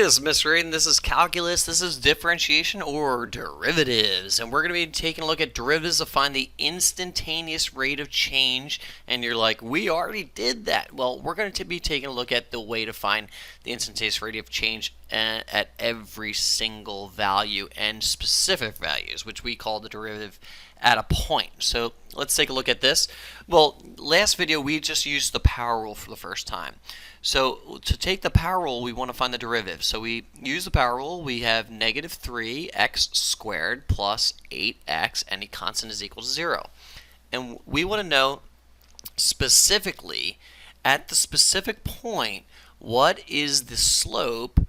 this is Mr. Aiden. This is calculus. This is differentiation or derivatives. And we're going to be taking a look at derivatives to find the instantaneous rate of change. And you're like, we already did that. Well, we're going to be taking a look at the way to find the instantaneous rate of change at every single value and specific values, which we call the derivative at a point. So let's take a look at this. Well, last video we just used the power rule for the first time. So to take the power rule, we want to find the derivative. So we use the power rule. We have negative 3x squared plus 8x, any constant is equal to 0. And we want to know specifically at the specific point what is the slope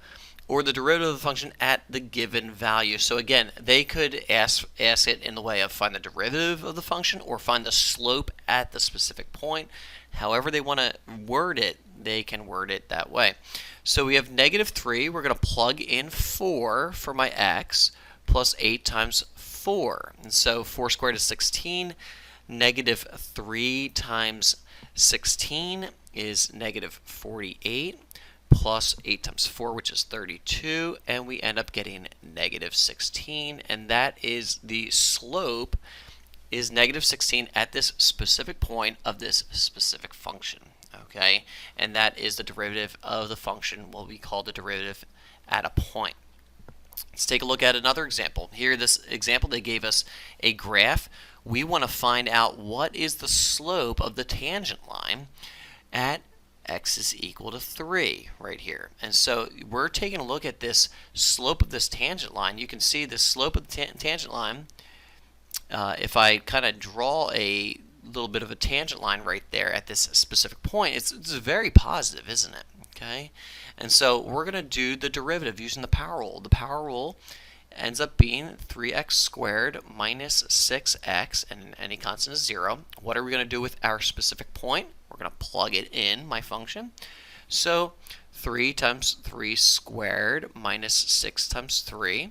or the derivative of the function at the given value. So again, they could ask it in the way of find the derivative of the function or find the slope at the specific point. However they want to word it, they can word it that way. So we have negative 3. We're going to plug in 4 for my x plus 8 times 4. And so 4 squared is 16. Negative 3 times 16 is negative 48. Plus 8 times 4, which is 32, and we end up getting negative 16, and that is the slope is negative 16 at this specific point of this specific function, okay? And that is the derivative of the function, what we call the derivative at a point. Let's take a look at another example. Here, this example, they gave us a graph. We want to find out what is the slope of the tangent line at x is equal to 3 right here. And so we're taking a look at this slope of this tangent line. You can see the slope of the tangent line. If I kind of draw a little bit of a tangent line right there at this specific point, it's very positive, isn't it? Okay, and so we're going to do the derivative using the power rule. The power rule ends up being 3x squared minus 6x, and any constant is 0. What are we going to do with our specific point? We're going to plug it in, my function. So 3 times 3 squared minus 6 times 3.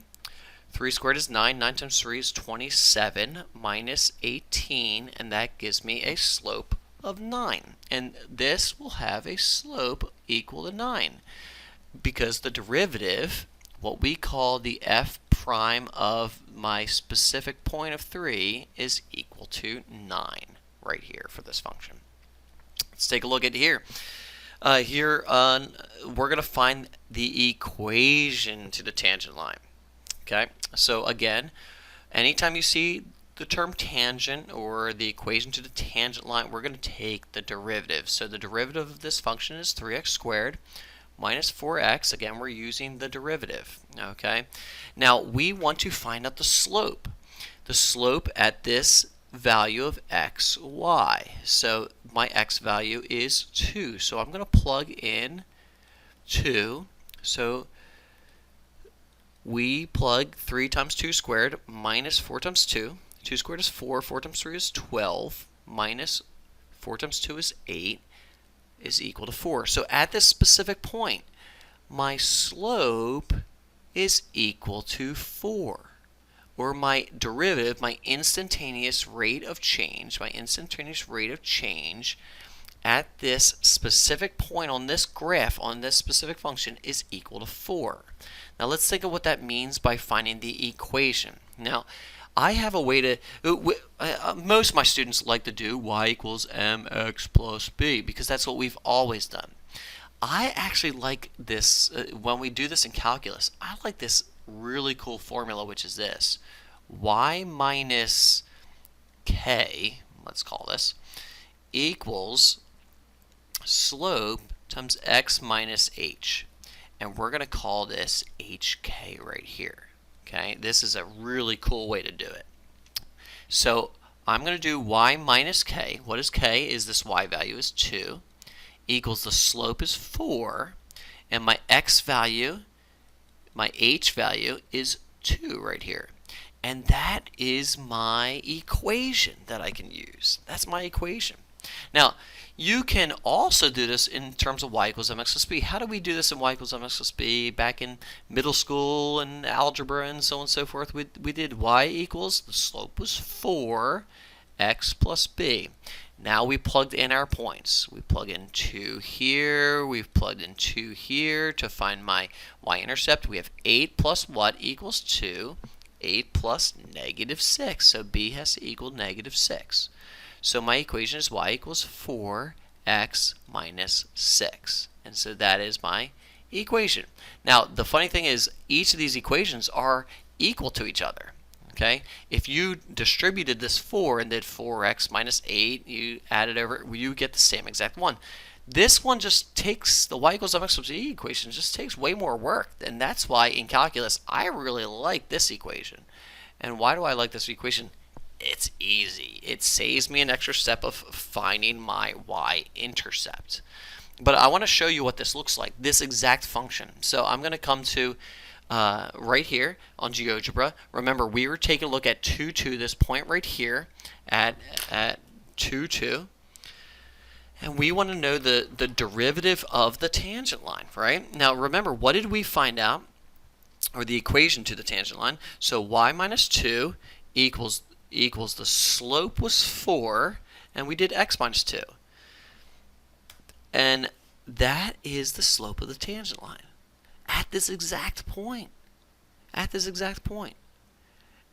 3 squared is 9. 9 times 3 is 27 minus 18, and that gives me a slope of 9. And this will have a slope equal to 9 because the derivative, what we call the f prime of my specific point of 3, is equal to 9 right here for this function. Let's take a look at here. We're going to find the equation to the tangent line. Okay, so again, anytime you see the term tangent or the equation to the tangent line, we're going to take the derivative. So the derivative of this function is 3x squared minus 4x. Again, we're using the derivative. Okay, now we want to find out the slope. The slope at this value of x, y. So my x value is 2. So I'm going to plug in 2. So we plug 3 times 2 squared minus 4 times 2. 2 squared is 4. 4 times 3 is 12. Minus 4 times 2 is 8 is equal to 4. So at this specific point, my slope is equal to 4. Or my derivative, my instantaneous rate of change, at this specific point on this graph, on this specific function, is equal to 4. Now let's think of what that means by finding the equation. Now, I have a way to, most of my students like to do y equals mx plus b because that's what we've always done. I actually like this, when we do this in calculus, I like this really cool formula, which is this: y minus k, let's call this, equals slope times x minus h. And we're going to call this hk right here. Okay, this is a really cool way to do it. So I'm going to do y minus k. What is k? Is this y value is 2, equals the slope is 4, and my x value, my h value, is 2 right here. And that is my equation that I can use. That's my equation. Now, you can also do this in terms of y equals mx plus b. How do we do this in y equals mx plus b? Back in middle school and algebra and so on and so forth, we did y equals, the slope was 4, x plus b. Now we plugged in our points. We plug in 2 here. We've plugged in 2 here to find my y-intercept. We have 8 plus what equals 2? 8 plus negative 6. So b has to equal negative 6. So my equation is y equals 4x minus 6. And so that is my equation. Now, the funny thing is, each of these equations are equal to each other. Okay? If you distributed this 4 and did 4x minus 8, you add it over, you get the same exact one. This one just takes, the y equals mx plus b equation just takes way more work. And that's why in calculus, I really like this equation. And why do I like this equation? It's easy. It saves me an extra step of finding my y-intercept. But I want to show you what this looks like, this exact function. So I'm going to come to right here on Geogebra. Remember, we were taking a look at 2, 2, this point right here at 2, 2. And we want to know the derivative of the tangent line, right? Now, remember, what did we find out? Or the equation to the tangent line. So y minus 2 equals the slope was 4, and we did x minus 2. And that is the slope of the tangent line at this exact point. At this exact point.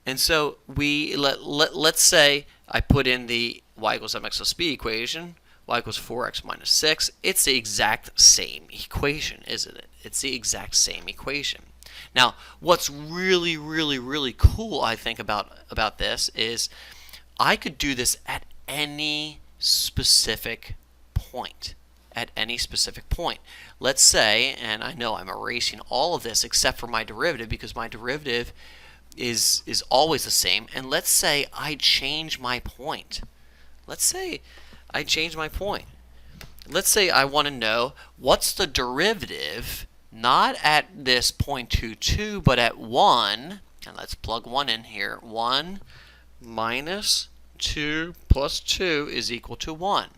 And so let's say I put in the y equals mx plus b equation, y equals 4x minus 6. It's the exact same equation, isn't it? It's the exact same equation. Now, what's really, really, really cool, I think, about this is I could do this at any specific point. At any specific point. Let's say, and I know I'm erasing all of this except for my derivative because my derivative is always the same, and let's say I change my point. Let's say I change my point. Let's say I want to know what's the derivative not at this 0.22 but at 1, and let's plug 1 in here. 1 minus 2 plus 2 is equal to 1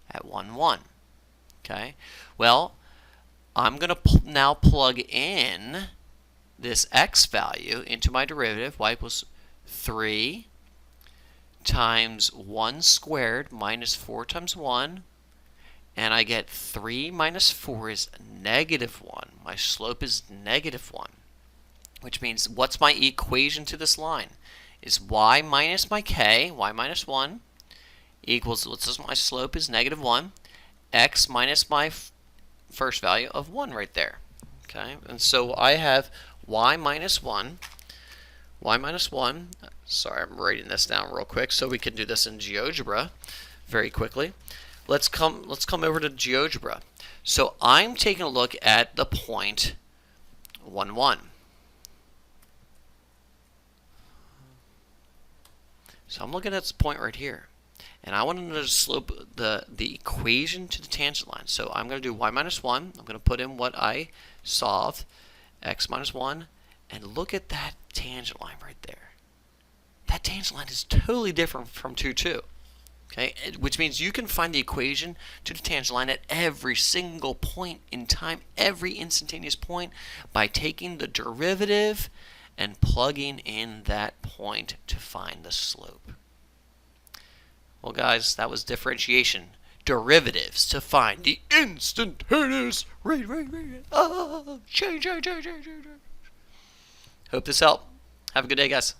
at 1, 1. Okay, well, I'm going to now plug in this x value into my derivative. Y equals 3 times 1 squared minus 4 times 1. And I get 3 minus 4 is negative 1. My slope is negative 1. Which means, what's my equation to this line? Is y minus my k, y minus 1, equals, my slope is negative 1. X minus my first value of 1 right there. Okay, and so I have y minus 1. Sorry, I'm writing this down real quick so we can do this in Geogebra very quickly. Let's come over to Geogebra. So I'm taking a look at the point 1, 1. So I'm looking at this point right here. And I want to know the slope, the equation to the tangent line. So I'm going to do y minus 1. I'm going to put in what I solved, x minus 1. And look at that tangent line right there. That tangent line is totally different from 2, 2. Okay? Which means you can find the equation to the tangent line at every single point in time, every instantaneous point, by taking the derivative and plugging in that point to find the slope. Well, guys, that was differentiation. Derivatives to find the instantaneous rate. Change. Hope this helped. Have a good day, guys.